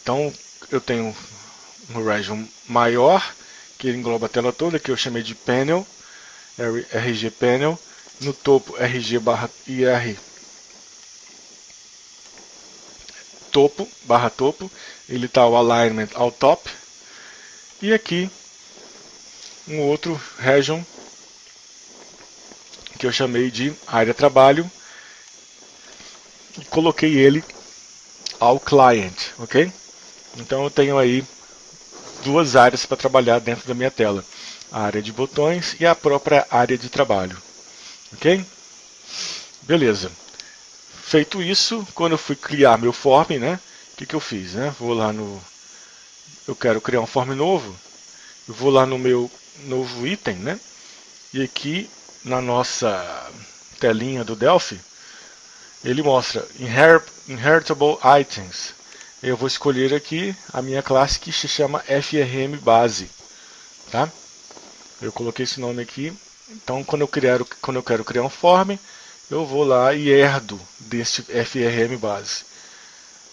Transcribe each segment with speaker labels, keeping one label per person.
Speaker 1: Então eu tenho um region maior, que engloba a tela toda, que eu chamei de panel, RG panel. No topo, RG/IR topo, ele está o alignment ao top. E aqui um outro region que eu chamei de área trabalho e coloquei ele ao client, ok? Então eu tenho aí duas áreas para trabalhar dentro da minha tela, a área de botões e a própria área de trabalho, ok? Beleza. Feito isso, quando eu fui criar meu form, né? O que eu fiz, né? Vou lá no, eu quero criar um form novo, eu vou lá no meu novo item, né? E aqui na nossa telinha do Delphi, ele mostra Inheritable Items. Eu vou escolher aqui a minha classe que se chama FRM Base, tá? Eu coloquei esse nome aqui. Então, quando eu quero criar um form, eu vou lá e herdo deste FRM Base.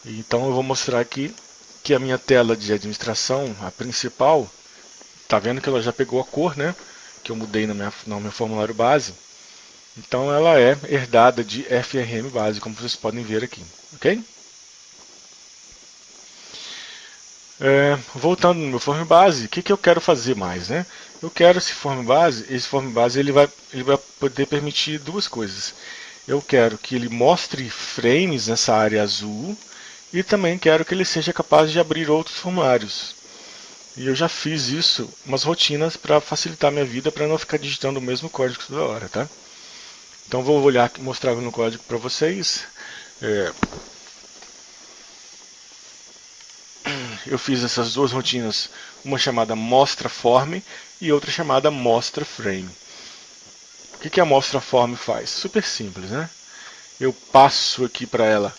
Speaker 1: Então, eu vou mostrar aqui que a minha tela de administração, a principal, tá vendo que ela já pegou a cor, né? Que eu mudei no meu formulário base. Então ela é herdada de FRM base, como vocês podem ver aqui, ok? Voltando no meu form base, o que eu quero fazer mais, né? Eu quero esse form base ele vai poder permitir duas coisas. Eu quero que ele mostre frames nessa área azul e também quero que ele seja capaz de abrir outros formulários. E eu já fiz isso, umas rotinas para facilitar minha vida, para não ficar digitando o mesmo código toda hora, tá? Então vou mostrar no código para vocês. Eu fiz essas duas rotinas, uma chamada mostra form e outra chamada mostra frame. O que a mostra form faz? Super simples, né? Eu passo aqui para ela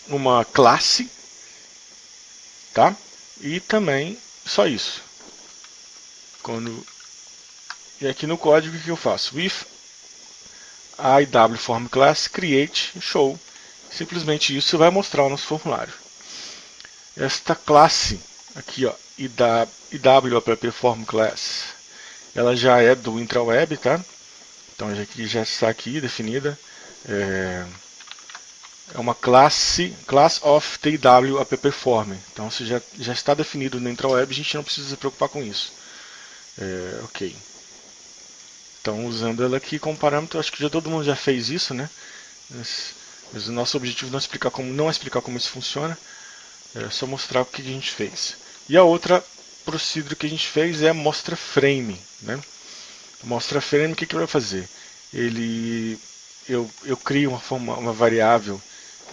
Speaker 1: uma classe, tá? E também só isso. E aqui no código o que eu faço? With IW class create show. Simplesmente isso vai mostrar o nosso formulário. Esta classe aqui, ó, IWApp class, ela já é do intraweb, tá? Então aqui já está aqui definida. É uma class of TW app form. Então se já está definido no intraweb, a gente não precisa se preocupar com isso. Ok. Então usando ela aqui como parâmetro, acho que já todo mundo já fez isso, né? Mas o nosso objetivo não é explicar como isso funciona, é só mostrar o que a gente fez. E a outra procedure que a gente fez é mostra frame, né? Mostra frame, o que ele vai fazer? Eu crio uma variável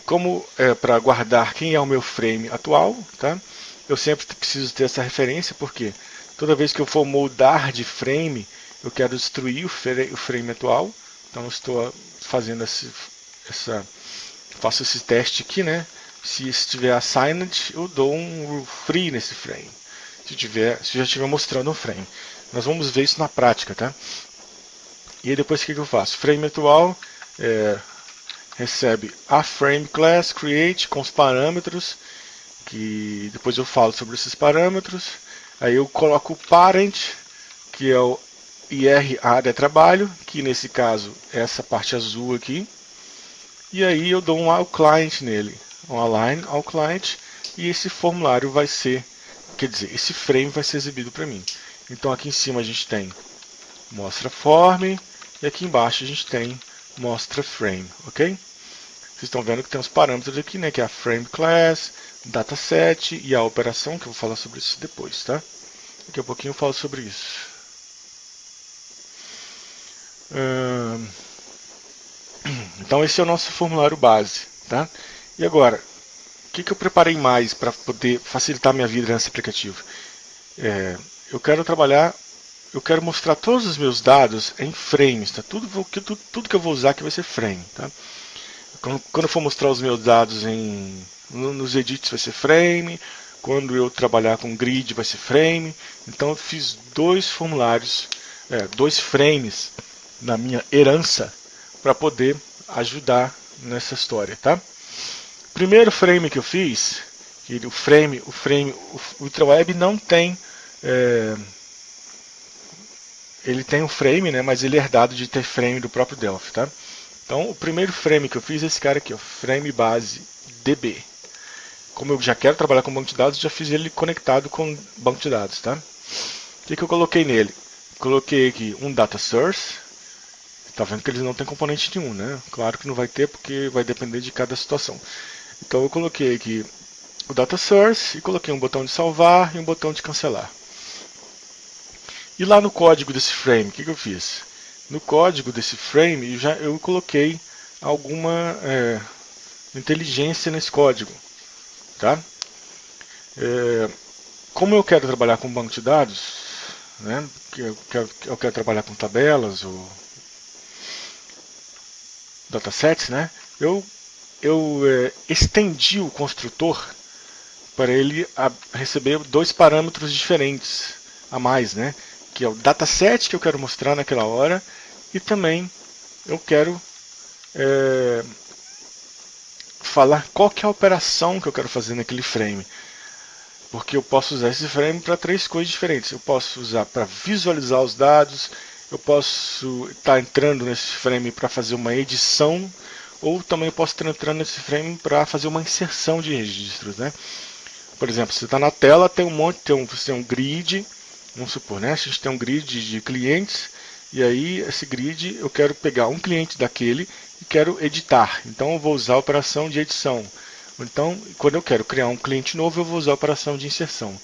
Speaker 1: como para guardar quem é o meu frame atual, tá? Eu sempre preciso ter essa referência porque toda vez que eu for moldar de frame, eu quero destruir o frame atual. Então eu estou fazendo faço esse teste aqui, né? Se estiver assigned, eu dou um free nesse frame. Se já estiver mostrando um frame. Nós vamos ver isso na prática, tá? E aí depois o que eu faço? Frame atual recebe a frame class create com os parâmetros, que depois eu falo sobre esses parâmetros. Aí eu coloco o parent, que é o IR área trabalho, que nesse caso é essa parte azul aqui. E aí eu dou um ao client nele, um align ao client, e esse formulário vai ser, quer dizer, esse frame vai ser exibido para mim. Então aqui em cima a gente tem mostra form e aqui embaixo a gente tem mostra frame, ok? Vocês estão vendo que tem os parâmetros aqui, né, que é a frame class, dataset e a operação, que eu vou falar sobre isso depois, tá? Daqui a pouquinho eu falo sobre isso. Então esse é o nosso formulário base, tá? E agora, o que eu preparei mais para poder facilitar minha vida nesse aplicativo? Eu quero mostrar todos os meus dados em frames, tá? Tudo que eu vou usar aqui vai ser frame, tá? Quando eu for mostrar os meus dados nos edits vai ser frame, quando eu trabalhar com grid vai ser frame. Então eu fiz dois formulários, dois frames na minha herança para poder ajudar nessa história, tá? Primeiro frame que eu fiz, o UltraWeb não tem, ele tem um frame, né, mas ele é herdado de ter frame do próprio Delphi, tá? Então o primeiro frame que eu fiz é esse cara aqui, ó, frame base DB. Como eu já quero trabalhar com banco de dados, já fiz ele conectado com banco de dados, tá? O que eu coloquei nele? Coloquei aqui um data source. Tá vendo que eles não tem componente nenhum, né? Claro que não vai ter, porque vai depender de cada situação. Então eu coloquei aqui o data source e coloquei um botão de salvar e um botão de cancelar. E lá no código desse frame, o que eu fiz? No código desse frame eu coloquei alguma inteligência nesse código, tá? Como eu quero trabalhar com banco de dados, né? Eu quero trabalhar com tabelas ou datasets, né? Eu estendi o construtor para ele receber dois parâmetros diferentes a mais, né? Que é o dataset que eu quero mostrar naquela hora e também eu quero falar qual que é a operação que eu quero fazer naquele frame. Porque eu posso usar esse frame para três coisas diferentes. Eu posso usar para visualizar os dados, eu posso estar entrando nesse frame para fazer uma edição, ou também eu posso estar entrando nesse frame para fazer uma inserção de registros, né? Por exemplo, você está na tela, tem você tem um grid, vamos supor, né? A gente tem um grid de clientes, e aí esse grid eu quero pegar um cliente daquele e quero editar. Então eu vou usar a operação de edição. Então, quando eu quero criar um cliente novo, eu vou usar a operação de inserção.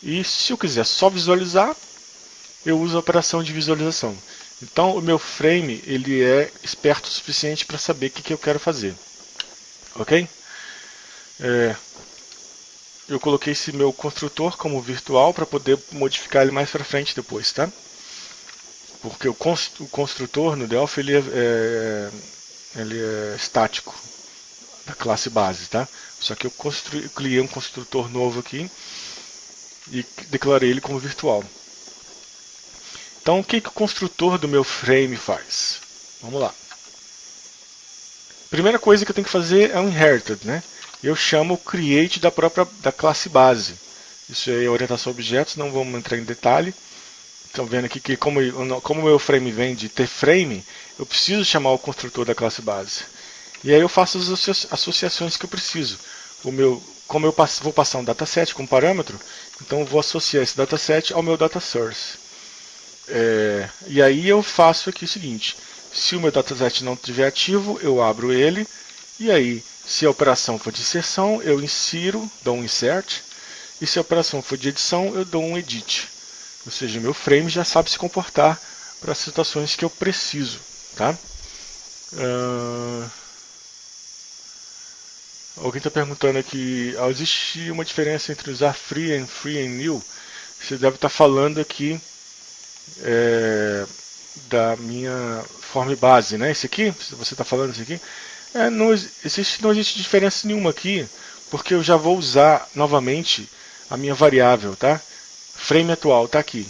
Speaker 1: E se eu quiser só visualizar, eu uso a operação de visualização. Então, o meu frame ele é esperto o suficiente para saber o que eu quero fazer. Ok? Eu coloquei esse meu construtor como virtual para poder modificar ele mais para frente depois, tá? Porque o construtor no Delphi ele é estático, da classe base, tá? Só que eu criei um construtor novo aqui e declarei ele como virtual. Então, o que o construtor do meu frame faz? Vamos lá. Primeira coisa que eu tenho que fazer é um inherited, né? Eu chamo o create da classe base. Isso é orientação a objetos, não vamos entrar em detalhe. Estão vendo aqui que como o meu frame vem de tFrame, eu preciso chamar o construtor da classe base. E aí eu faço as associações que eu preciso. Como eu vou passar um dataset como parâmetro, então eu vou associar esse dataset ao meu data source. E aí eu faço aqui o seguinte: se o meu dataset não estiver ativo, eu abro ele. E aí, se a operação for de inserção, eu insiro, dou um insert. E se a operação for de edição, eu dou um edit. Ou seja, meu frame já sabe se comportar para as situações que eu preciso. Tá? Alguém está perguntando aqui, existe uma diferença entre usar free and new? Você deve estar falando aqui da minha form base, né? Esse aqui, você está falando isso aqui? Não existe diferença nenhuma aqui, porque eu já vou usar novamente a minha variável, tá? Frame atual está aqui.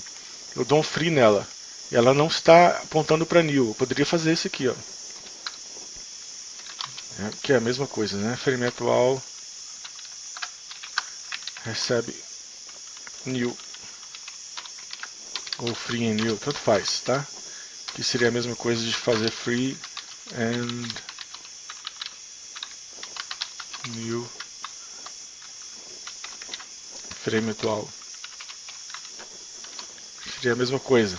Speaker 1: Eu dou um free nela. E ela não está apontando para new. Eu poderia fazer isso aqui, ó. Que é a mesma coisa, né? Frame atual recebe new ou free and new, tanto faz, tá? Que seria a mesma coisa de fazer free and new frame atual. Seria a mesma coisa.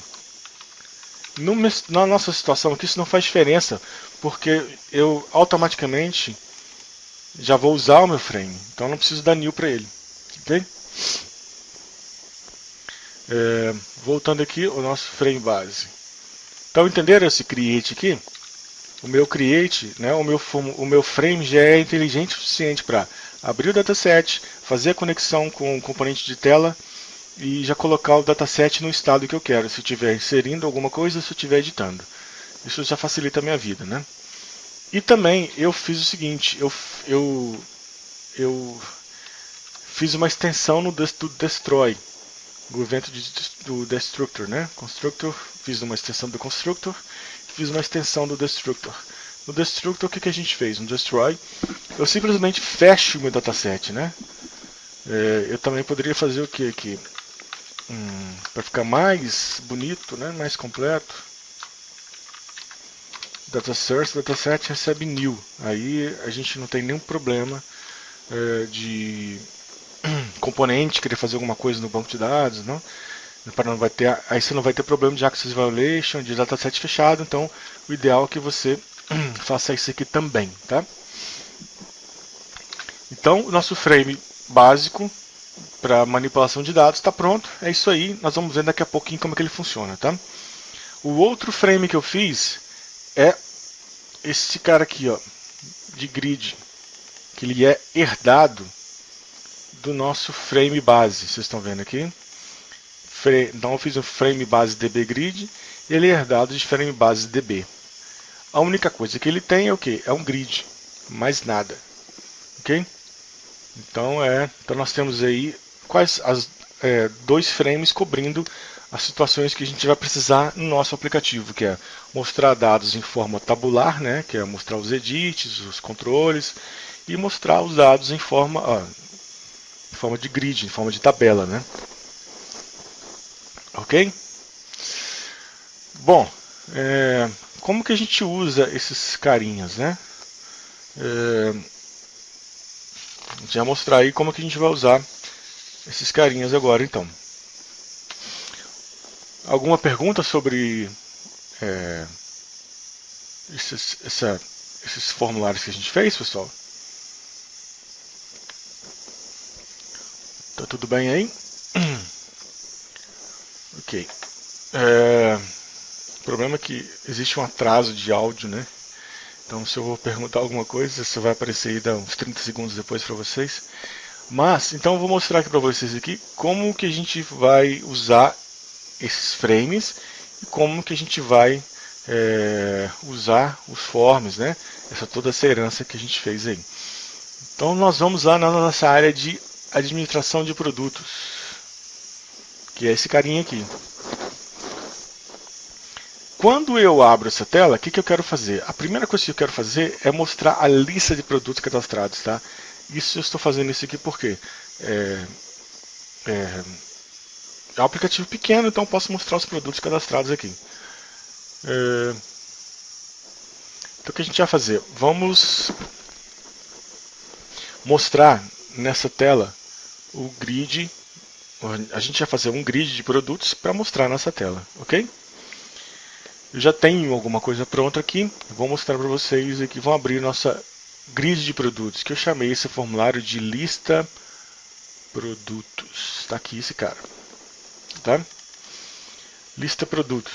Speaker 1: Na nossa situação aqui isso não faz diferença, porque eu automaticamente já vou usar o meu frame, então eu não preciso dar new para ele. Ok? Voltando aqui o nosso frame base. Então entenderam esse create aqui? O meu create, né, o meu frame já é inteligente o suficiente para abrir o dataset, fazer a conexão com o componente de tela e já colocar o dataset no estado que eu quero, se eu estiver inserindo alguma coisa, se eu estiver editando. Isso já facilita a minha vida, né? E também eu fiz o seguinte, eu fiz uma extensão do destroy, o evento do destructor, né? Constructor, fiz uma extensão do constructor, fiz uma extensão do destructor. No Destructor, o que a gente fez? No Destroy, eu simplesmente fecho o meu dataset, né? Eu também poderia fazer o que aqui? Para ficar mais bonito, né? Mais completo. Data source, dataset recebe new. Aí a gente não tem nenhum problema de componente querer fazer alguma coisa no banco de dados, não? Não vai ter, aí você não vai ter problema de access violation, de dataset fechado. Então, o ideal é que você faça isso aqui também, tá? Então, o nosso frame básico para manipulação de dados está pronto. É isso aí. Nós vamos ver daqui a pouquinho como é que ele funciona, tá? O outro frame que eu fiz é esse cara aqui, ó, de grid, que ele é herdado do nosso frame base. Vocês estão vendo aqui? Então eu fiz um frame base DB grid, ele é herdado de frame base DB. A única coisa que ele tem é o que? É um grid, mais nada, ok? Então nós temos aí dois frames cobrindo as situações que a gente vai precisar no nosso aplicativo, que é mostrar dados em forma tabular, né, que é mostrar os edits, os controles, e mostrar os dados em forma de grid, em forma de tabela, né? Ok? Bom, como que a gente usa esses carinhas, né? A gente vai mostrar aí como que a gente vai usar esses carinhas agora, então. Alguma pergunta sobre esses formulários que a gente fez, pessoal? Tá tudo bem aí? Ok. O problema é que existe um atraso de áudio, né? Então, se eu vou perguntar alguma coisa, isso vai aparecer aí uns 30 segundos depois para vocês. Mas, então eu vou mostrar aqui para vocês aqui como que a gente vai usar esses frames e como que a gente vai usar os forms, né? Toda essa herança que a gente fez aí. Então nós vamos lá na nossa área de administração de produtos, que é esse carinha aqui. Quando eu abro essa tela, o que eu quero fazer? A primeira coisa que eu quero fazer é mostrar a lista de produtos cadastrados, tá? Isso eu estou fazendo isso aqui porque é um aplicativo pequeno, então posso mostrar os produtos cadastrados aqui. Então o que a gente vai fazer? Vamos mostrar nessa tela o grid. A gente vai fazer um grid de produtos para mostrar nessa tela, ok? Eu já tenho alguma coisa pronta aqui. Vou mostrar para vocês aqui. Vamos abrir nossa grid de produtos, que eu chamei esse formulário de lista produtos. Está aqui esse cara, tá? Lista produtos.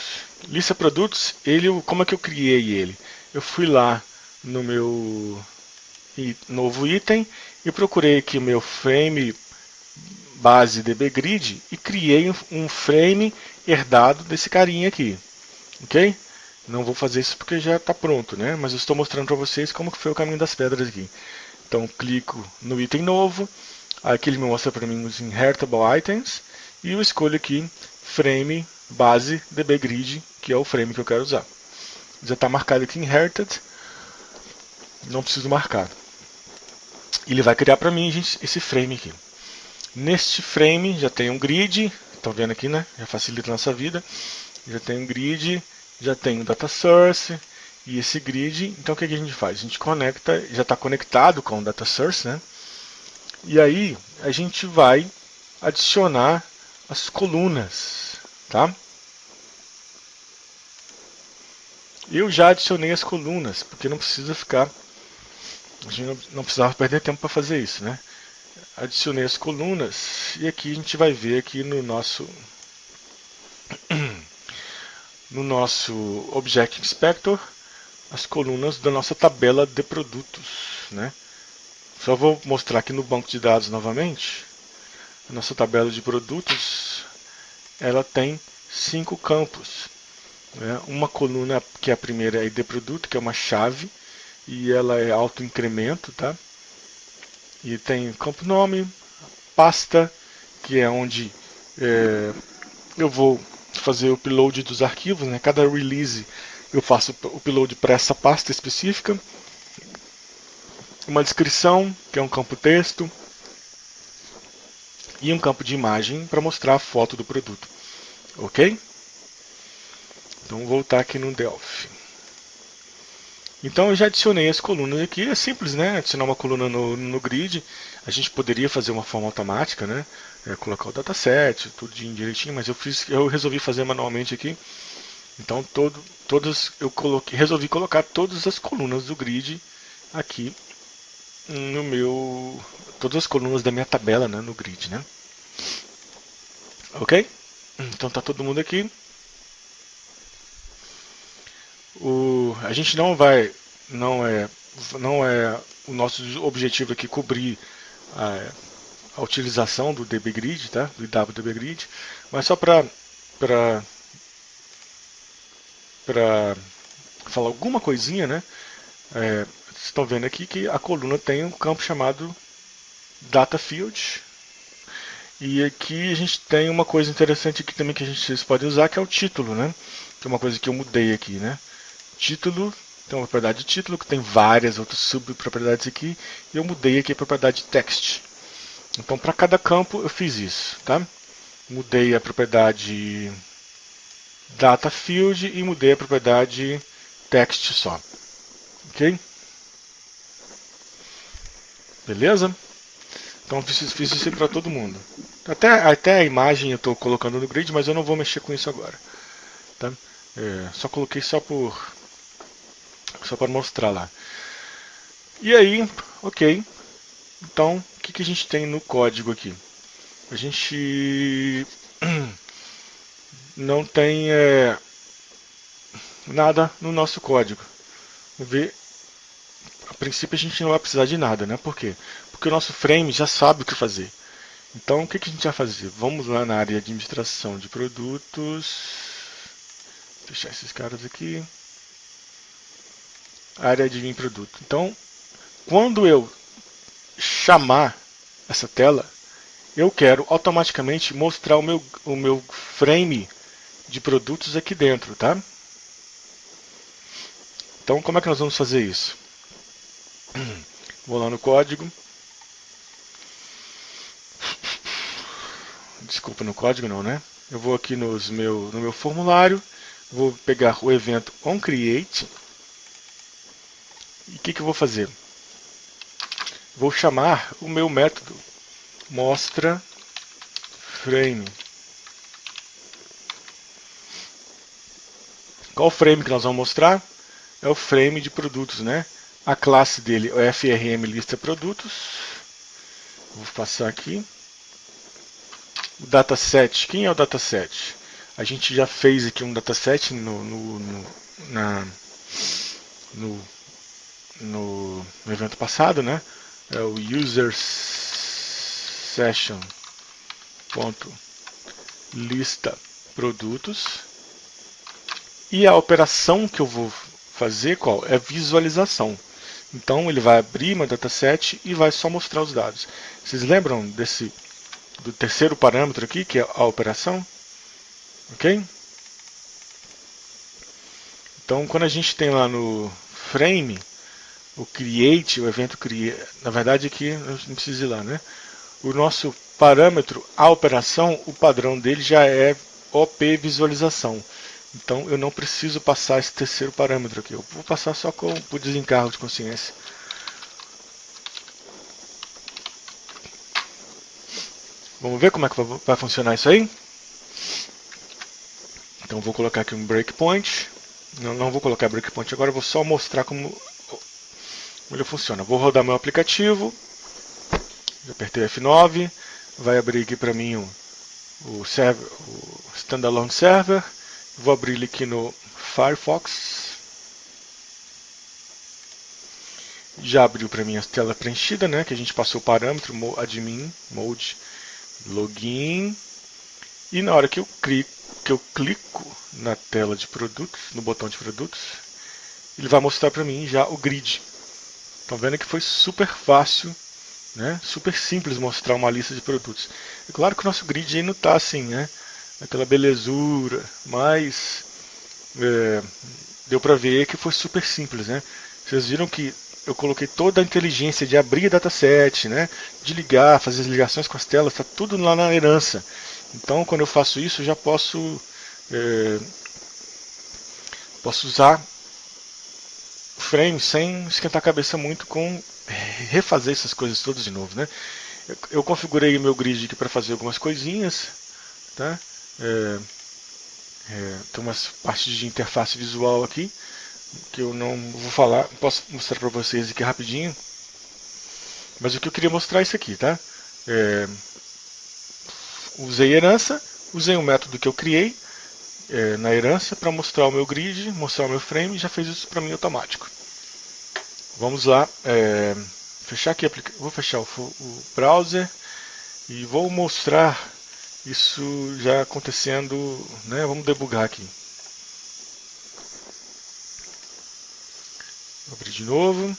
Speaker 1: Lista produtos, como é que eu criei ele? Eu fui lá no meu novo item e procurei aqui o meu frame base dbgrid e criei um frame herdado desse carinha aqui, ok? Não vou fazer isso porque já está pronto, né? Mas eu estou mostrando para vocês como que foi o caminho das pedras aqui. Então clico no item novo, aqui ele me mostra para mim os inheritable items e eu escolho aqui frame base dbgrid, que é o frame que eu quero usar. Já está marcado aqui inherited, não preciso marcar. Ele vai criar para mim, gente, esse frame aqui. Neste frame já tem um grid, estão vendo aqui, né? Já facilita a nossa vida. Já tem um grid, já tem um data source e esse grid. Então o que a gente faz? A gente conecta, já está conectado com o data source, né? E aí a gente vai adicionar as colunas, tá? Eu já adicionei as colunas, porque não precisa ficar, a gente não precisava perder tempo para fazer isso, né? Adicionei as colunas e aqui a gente vai ver aqui no nosso Object Inspector as colunas da nossa tabela de produtos, né? Só vou mostrar aqui no banco de dados novamente. A nossa tabela de produtos, ela tem 5 campos, né? Uma coluna que é a primeira é ID produto, que é uma chave e ela é auto-incremento, tá? E tem campo nome, pasta, que é onde eu vou fazer o upload dos arquivos, né? Cada release Eu faço o upload para essa pasta específica, uma descrição, que é um campo texto, e um campo de imagem para mostrar a foto do produto. Ok? Então vou voltar aqui no Delphi. Então eu já adicionei as colunas aqui, é simples, né? Adicionar uma coluna no grid. A gente poderia fazer uma forma automática, né? Colocar o dataset, tudo direitinho, mas eu resolvi fazer manualmente aqui. Então resolvi colocar todas as colunas do grid aqui no meu, todas as colunas da minha tabela, né, no grid, né? Ok? Então tá todo mundo aqui. A gente não é o nosso objetivo aqui cobrir a utilização do dbGrid, tá? Do IWDBGrid, mas só para falar alguma coisinha, né? Vocês estão vendo aqui que a coluna tem um campo chamado Data Field. E aqui a gente tem uma coisa interessante aqui também que vocês podem usar, que é o título, né? Que é uma coisa que eu mudei aqui, né? Título, tem uma propriedade de título, que tem várias outras subpropriedades aqui, e eu mudei aqui a propriedade text. Então, para cada campo eu fiz isso, tá? Mudei a propriedade data field e mudei a propriedade text só. Ok? Beleza? Então fiz isso para todo mundo. Até a imagem eu estou colocando no grid, mas eu não vou mexer com isso agora. Tá? Só coloquei só para mostrar lá. E aí, ok. Então, o que a gente tem no código aqui? A gente não tem nada no nosso código. Vamos ver. A princípio a gente não vai precisar de nada, né? Por quê? Porque o nosso frame já sabe o que fazer. Então, o que a gente vai fazer? Vamos lá na área de administração de produtos. Fechar esses caras aqui. Área de produto. Então, quando eu chamar essa tela, eu quero automaticamente mostrar o meu frame de produtos aqui dentro, tá? Então, como é que nós vamos fazer isso? Vou lá no código. Desculpa, no código não, né? Eu vou aqui no meu formulário, vou pegar o evento onCreate. E o que eu vou fazer? Vou chamar o meu método mostra frame. Qual frame que nós vamos mostrar? É o frame de produtos, né? A classe dele é o frm lista produtos. Vou passar aqui. O dataset. Quem é o dataset? A gente já fez aqui um dataset no evento passado, né? É o user session lista produtos. E a operação que eu vou fazer qual? É visualização. Então ele vai abrir meu dataset e vai só mostrar os dados. Vocês lembram do terceiro parâmetro aqui, que é a operação? Ok? Então quando a gente tem lá no frame, o create, o evento create, na verdade aqui não precisa ir lá, né? O nosso parâmetro, a operação, o padrão dele já é OP visualização. Então eu não preciso passar esse terceiro parâmetro aqui. Eu vou passar só por desencargo de consciência. Vamos ver como é que vai funcionar isso aí? Então vou colocar aqui um breakpoint. Não vou colocar breakpoint agora, vou só mostrar como ele funciona. Vou rodar meu aplicativo. Já apertei F9. Vai abrir aqui para mim o standalone server. Vou abrir ele aqui no Firefox. Já abriu para mim a tela preenchida, né? Que a gente passou o parâmetro admin mode login. E na hora que eu clico na tela de produtos, no botão de produtos, ele vai mostrar para mim já o grid. Estão vendo que foi super fácil, né? Super simples mostrar uma lista de produtos. É claro que o nosso grid aí não está assim, né? Aquela belezura, mas deu para ver que foi super simples, né? Vocês viram que eu coloquei toda a inteligência de abrir dataset, né? De ligar, fazer as ligações com as telas, está tudo lá na herança. Então, quando eu faço isso, eu já posso usar o frame sem esquentar a cabeça muito com refazer essas coisas todas de novo, né? Eu configurei o meu grid aqui para fazer algumas coisinhas, tá? Tem umas partes de interface visual aqui que eu não vou falar, posso mostrar para vocês aqui rapidinho. Mas o que eu queria mostrar é isso aqui, tá? Usei herança, usei um método que eu criei na herança para mostrar o meu grid, mostrar o meu frame, e já fez isso para mim automático. Vamos lá, fechar aqui, vou fechar o browser e vou mostrar isso já acontecendo, né? Vamos debugar aqui. Vou abrir de novo,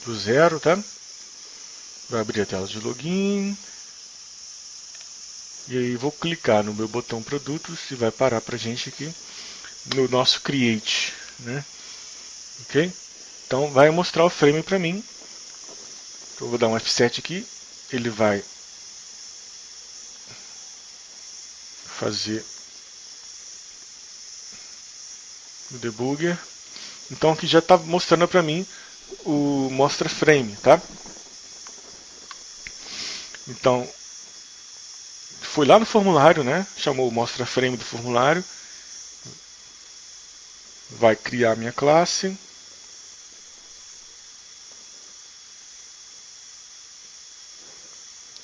Speaker 1: do zero, tá? Vai abrir a tela de login. E aí vou clicar no meu botão produtos e vai parar pra gente aqui no nosso create, né? Ok? Então vai mostrar o frame para mim. Eu vou dar um F7 aqui, ele vai fazer o debugger. Então aqui já está mostrando para mim o mostra frame, tá? Então fui lá no formulário, né? Chamou o mostra frame do formulário. Vai criar minha classe.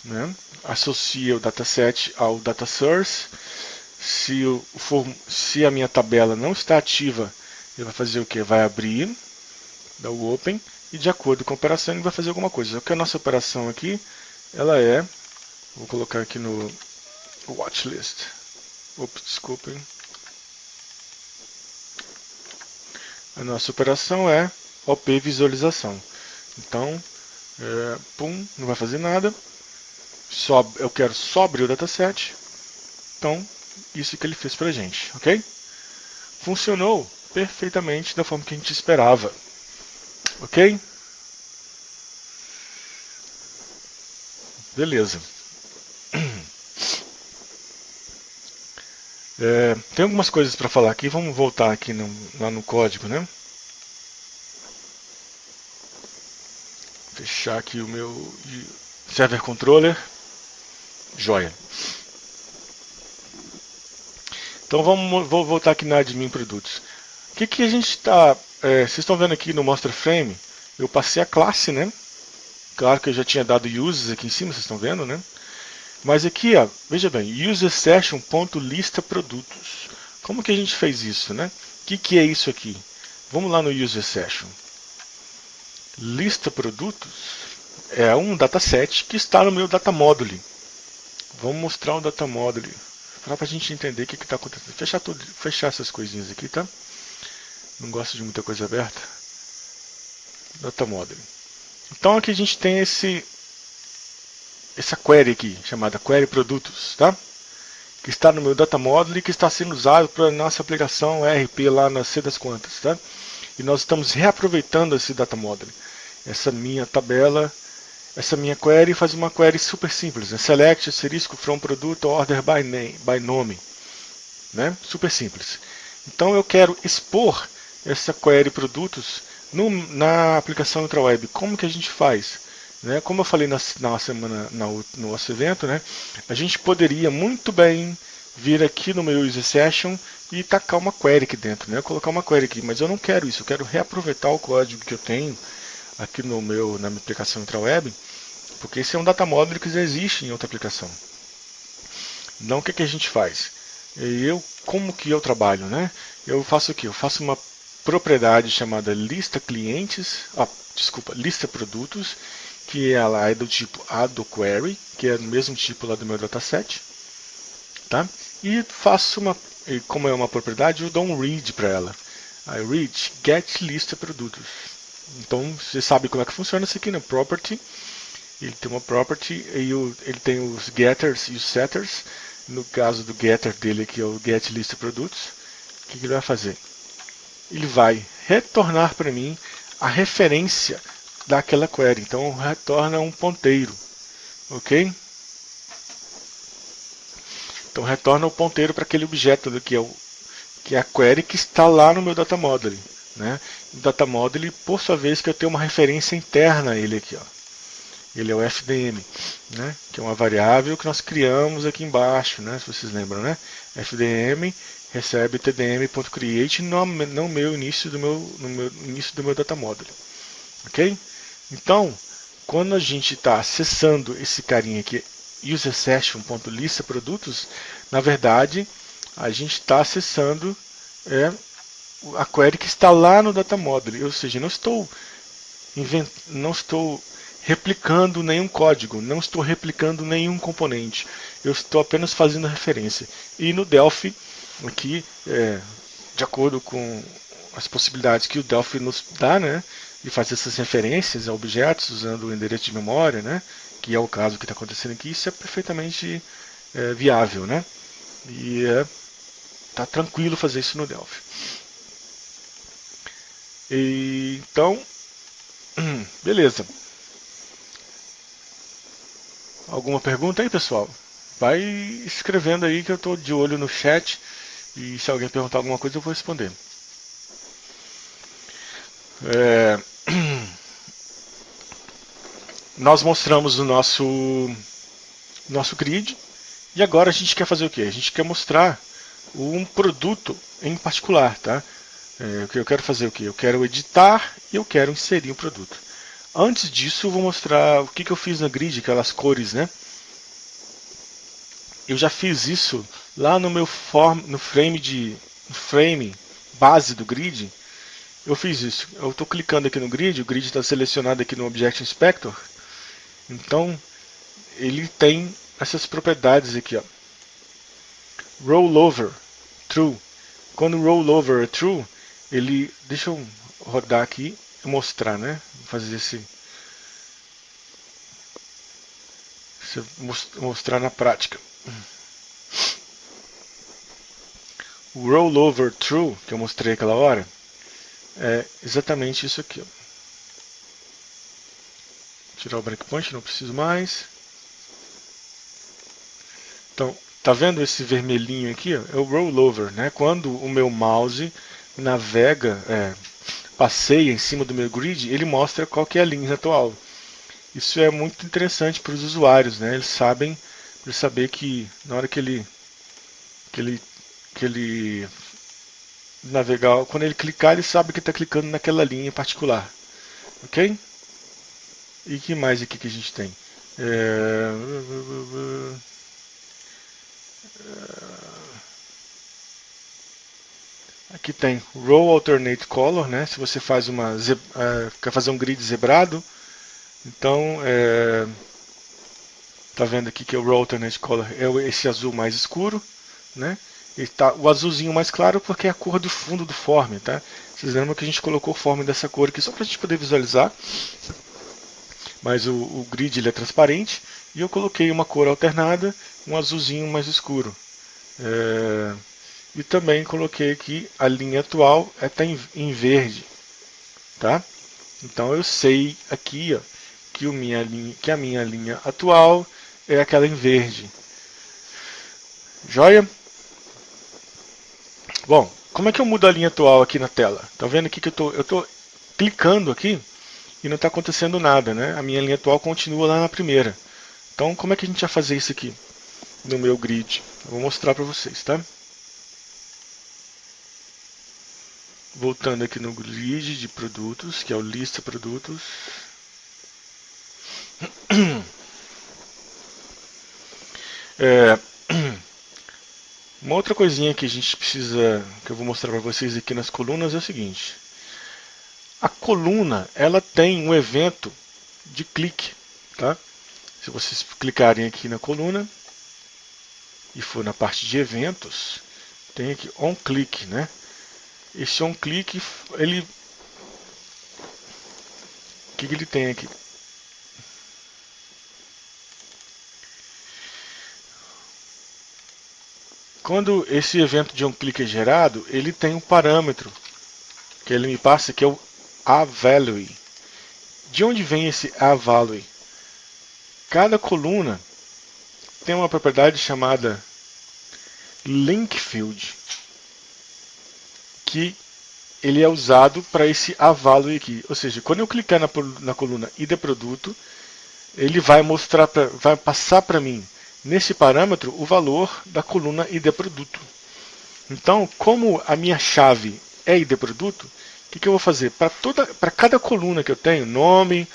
Speaker 1: Né? Associa o dataset ao data source. Se a minha tabela não está ativa, ele vai fazer o que? Vai abrir, dar o open, e de acordo com a operação ele vai fazer alguma coisa. Só que a nossa operação aqui, ela vou colocar aqui no watchlist. Ops, desculpem. A nossa operação é OP visualização. Então, não vai fazer nada. Eu quero só abrir o dataset. Então, isso que ele fez pra gente, ok? Funcionou perfeitamente da forma que a gente esperava, ok? Beleza. Tem algumas coisas para falar aqui, vamos voltar aqui lá no código, né? Fechar aqui o meu server controller. Joia. Então vou voltar aqui na admin produtos. O que a gente está... vocês estão vendo aqui no mostra frame, eu passei a classe, né? Claro que eu já tinha dado uses aqui em cima, vocês estão vendo, né? Mas aqui, ó, veja bem, userSession.lista produtos. Como que a gente fez isso, né? O que é isso aqui? Vamos lá no userSession. Lista produtos é um dataset que está no meu data module. Vamos mostrar o data module para a gente entender o que está acontecendo. Fechar essas coisinhas aqui, tá? Não gosto de muita coisa aberta. Data module. Então aqui a gente tem essa query aqui, chamada query produtos, tá? Que está no meu data module e que está sendo usado para a nossa aplicação ERP lá na C das quantas, tá? E nós estamos reaproveitando esse data module. Essa minha tabela, essa minha query faz uma query super simples, né? Select asterisco from produto order by nome, né? Super simples. Então eu quero expor essa query produtos na aplicação UltraWeb. Como que a gente faz? Né? Como eu falei no nosso evento, né? A gente poderia muito bem vir aqui no meu user session e tacar uma query aqui dentro, né? Colocar uma query aqui, mas eu não quero isso. Eu quero reaproveitar o código que eu tenho aqui na minha aplicação UltraWeb, porque esse é um data module que já existe em outra aplicação. Então o que a gente faz? Como que eu trabalho, né? Eu faço o quê? Eu faço uma propriedade chamada lista clientes, lista produtos, que ela é do tipo addQuery, que é do mesmo tipo lá do meu dataset, tá? E como é uma propriedade, eu dou um read para ela. I read get lista produtos. Então você sabe como é que funciona isso aqui, né? Property. Ele tem uma property e ele tem os getters e os setters. No caso do getter dele aqui é o get lista produtos. O que ele vai fazer? ele vai retornar para mim a referência daquela query. Então retorna um ponteiro, ok? Então retorna o ponteiro para aquele objeto que é a query que está lá no meu data model, né? O data model, por sua vez, que eu tenho uma referência interna a ele aqui, ó. Ele é o FDM, né? Que é uma variável que nós criamos aqui embaixo, né? Se vocês lembram, né? FDM recebe tdm.create no meu início do meu data model, ok? Então, quando a gente está acessando esse carinha aqui, userSession.listaProdutos, na verdade, a gente está acessando a query que está lá no data model, ou seja, não estou replicando nenhum código, não estou replicando nenhum componente, eu estou apenas fazendo referência. E no Delphi, aqui, de acordo com as possibilidades que o Delphi nos dá, né, de fazer essas referências a objetos usando o endereço de memória, né, que é o caso que está acontecendo aqui, isso é perfeitamente viável, né, e está tranquilo fazer isso no Delphi. Então, beleza. Alguma pergunta aí, pessoal? Vai escrevendo aí que eu estou de olho no chat e se alguém perguntar alguma coisa eu vou responder. Nós mostramos o nosso grid e agora a gente quer fazer o quê? A gente quer mostrar um produto em particular, tá? Eu quero fazer o quê? Eu quero editar e eu quero inserir um produto. Antes disso, eu vou mostrar o que eu fiz na grid, aquelas cores, né? Eu já fiz isso lá no meu frame base do grid. Eu fiz isso. Eu estou clicando aqui no grid, o grid está selecionado aqui no Object Inspector. Então, ele tem essas propriedades aqui, ó. Rollover, true. Quando o rollover é true, ele... Deixa eu rodar aqui e mostrar, né? Vou fazer mostrar na prática. O rollover true, que eu mostrei aquela hora, é exatamente isso aqui. Ó. Tirar o breakpoint, não preciso mais. Então, tá vendo esse vermelhinho aqui? Ó? É o rollover, né? Quando o meu mouse navega, passeia em cima do meu grid, ele mostra qual que é a linha atual. Isso é muito interessante para os usuários, né? Eles sabem, para saber que na hora que ele navegar, quando ele clicar, ele sabe que está clicando naquela linha em particular, ok? E que mais aqui que a gente tem? Aqui tem Row Alternate Color, né? Se você faz quer fazer um grid zebrado, então tá vendo aqui que o Row Alternate Color é esse azul mais escuro, né? E tá o azulzinho mais claro porque é a cor do fundo do form, tá? Vocês lembram que a gente colocou o form dessa cor aqui só para a gente poder visualizar, mas o grid ele é transparente e eu coloquei uma cor alternada, um azulzinho mais escuro. E também coloquei aqui a linha atual está em verde, tá? Então eu sei aqui, ó, que a minha linha atual é aquela em verde. Joia? Bom, como é que eu mudo a linha atual aqui na tela? Tá vendo aqui que eu tô clicando aqui e não está acontecendo nada, né? A minha linha atual continua lá na primeira. Então, como é que a gente vai fazer isso aqui no meu grid? Eu vou mostrar para vocês, tá? Voltando aqui no grid de produtos, que é o lista produtos. Uma outra coisinha que a gente precisa, que eu vou mostrar para vocês aqui nas colunas é o seguinte. A coluna, ela tem um evento de clique, tá? Se vocês clicarem aqui na coluna e for na parte de eventos, tem aqui onClick, né? Esse onClick, ele... O que ele tem aqui? Quando esse evento de onClick é gerado, ele tem um parâmetro que ele me passa, que é o aValue. De onde vem esse aValue? Cada coluna tem uma propriedade chamada link field, que ele é usado para esse aValue aqui. Ou seja, quando eu clicar na coluna ID produto, ele vai vai passar para mim nesse parâmetro o valor da coluna ID produto. Então, como a minha chave é ID produto, o que eu vou fazer? Para cada coluna que eu tenho, nome,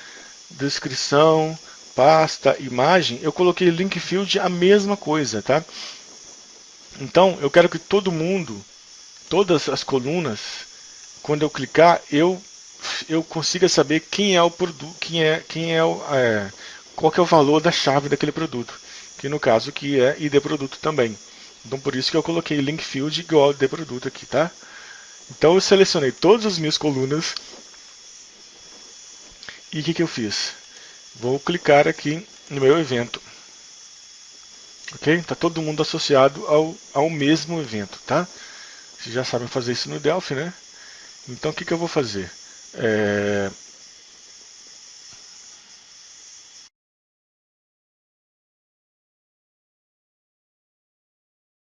Speaker 1: descrição, pasta, imagem, eu coloquei link field a mesma coisa, tá? Então, eu quero que todo mundo, todas as colunas, quando eu clicar, eu consiga saber quem é o produto, qual que é o valor da chave daquele produto, que no caso que é ID produto também. Então por isso que eu coloquei link field igual ID produto aqui, tá? Então eu selecionei todas as minhas colunas e o que eu fiz? Vou clicar aqui no meu evento. Ok? Está todo mundo associado ao mesmo evento, tá? Vocês já sabem fazer isso no Delphi, né? Então o que eu vou fazer?